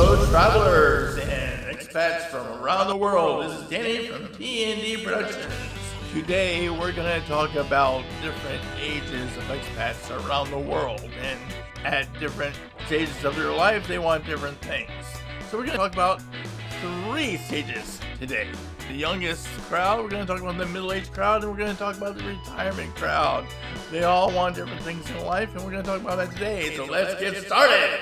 Hello, travelers and expats from around the world. This is Danny from T&D Productions. Today, we're going to talk about different ages of expats around the world. And at different stages of their life, they want different things. So we're going to talk about 3 stages today. The youngest crowd, we're going to talk about the middle-aged crowd, and we're going to talk about the retirement crowd. They all want different things in life, and we're going to talk about that today. So let's get started!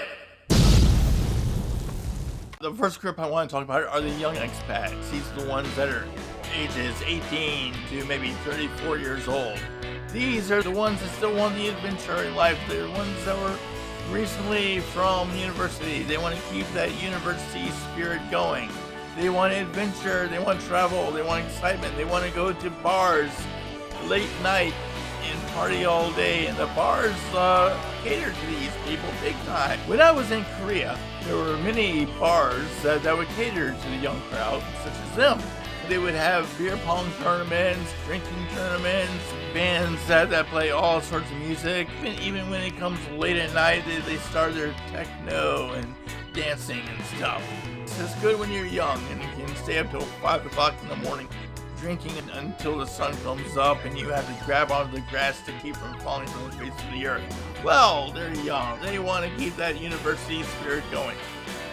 The first group I want to talk about are the young expats. These are the ones that are ages 18 to maybe 34 years old. These are the ones that still want the adventure in life. They're the ones that were recently from university. They want to keep that university spirit going. They want adventure, they want travel, they want excitement, they want to go to bars late night and party all day, and the bars cater to these people big time. When I was in Korea, there were many bars that would cater to the young crowd, such as them. They would have beer pong tournaments, drinking tournaments, bands that play all sorts of music. Even when it comes late at night, they start their techno and dancing and stuff. It's good when you're young and you can stay up till 5 o'clock in the morning drinking until the sun comes up and you have to grab onto the grass to keep from falling from the face of the earth. Well, they're young. They want to keep that university spirit going.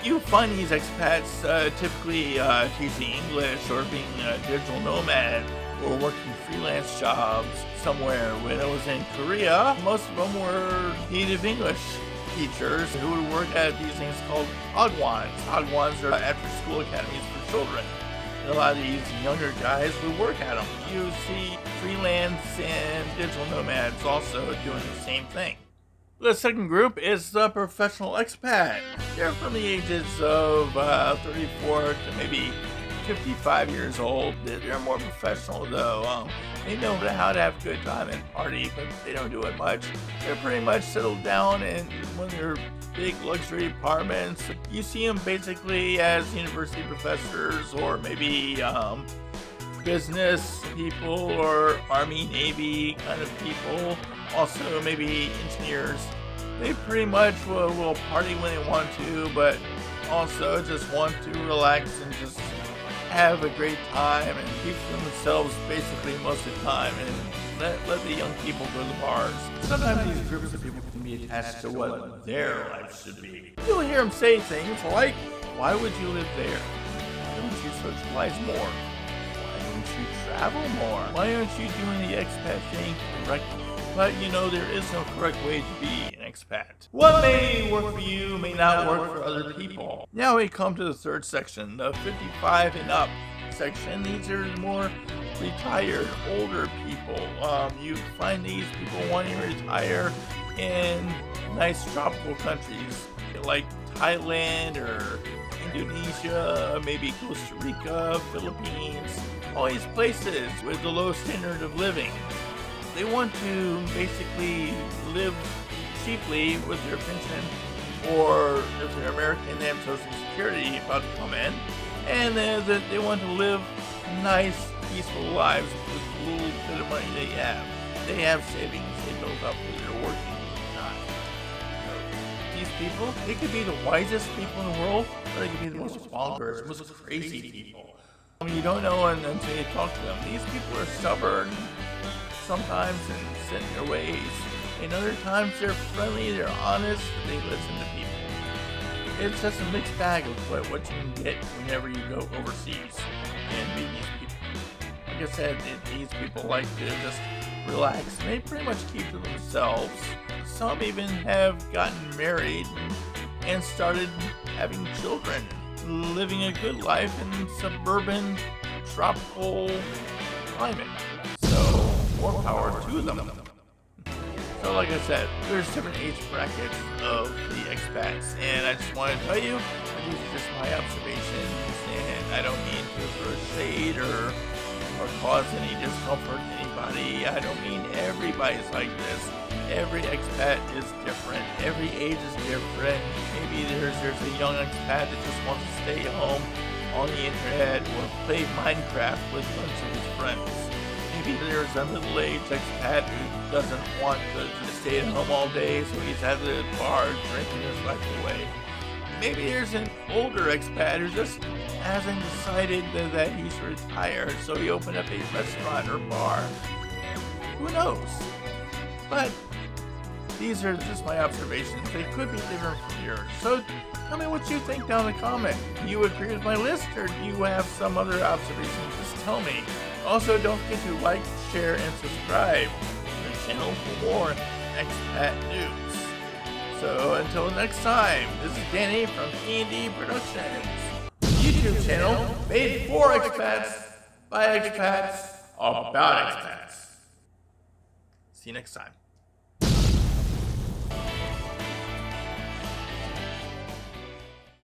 You find these expats typically teaching English or being a digital nomad or working freelance jobs somewhere. When I was in Korea, most of them were native English teachers who would work at these things called hagwons. Hagwons are after-school academies for children. And a lot of these younger guys would work at them. You see freelance and digital nomads also doing the same thing. The second group is the professional expat. They're from the ages of 34 to maybe 55 years old. They're more professional though. They know how to have a good time and party, but they don't do it much. They're pretty much settled down in one of their big luxury apartments. You see them basically as university professors or maybe business people or Army, Navy kind of people. Also maybe engineers. They pretty much will party when they want to, but also just want to relax and just have a great time and keep to themselves basically most of the time and let the young people go to the bars. Sometimes these groups of people can be attached to what their life should be. You'll hear them say things like, why would you live there? Why don't you socialize more? Why don't you travel more? Why aren't you doing the expat thing correctly? But you know, there is no correct way to be an expat. What may work for you may not work for other people. Now we come to the third section, the 55 and up section. These are more retired, older people. You find these people wanting to retire in nice tropical countries like Thailand or Indonesia, maybe Costa Rica, Philippines, all these places with the low standard of living. They want to basically live cheaply with their pension, or if they're American, they have Social Security about to come in, and they want to live nice, peaceful lives with a little bit of money they have. They have savings they built up with their working time. These people, they could be the wisest people in the world, or they could be the most bonkers, most crazy people. You don't know until you talk to them. These people are stubborn sometimes and set in their ways, and other times they're friendly, they're honest, they listen to people. It's just a mixed bag of what you can get whenever you go overseas and meet these people. Like I said, these people like to just relax, and they pretty much keep to themselves. Some even have gotten married and started having children, living a good life in suburban, tropical climate. So more power to them. So like I said, there's different age brackets of the expats, and I just want to tell you, these are just my observations, and I don't mean to throw shade or cause any discomfort to anybody. I don't mean everybody's like this. Every expat is different. Every age is different. Maybe there's a young expat that just wants to stay home on the internet or play Minecraft with a bunch of his friends. Maybe there's a middle-aged expat who doesn't want to stay at home all day, so he's at the bar drinking his life away. maybe there's an older expat who just hasn't decided that he should retire, so he opened up a restaurant or bar. Who knows? But these are just my observations. They could be different from yours. So tell me what you think down in the comment. Do you agree with my list, or do you have some other observations? Just tell me. Also, don't forget to like, share, and subscribe to the channel for more expat news. So until next time, this is Danny from D&D Productions, YouTube channel made for expats, by expats, about expats. See you next time.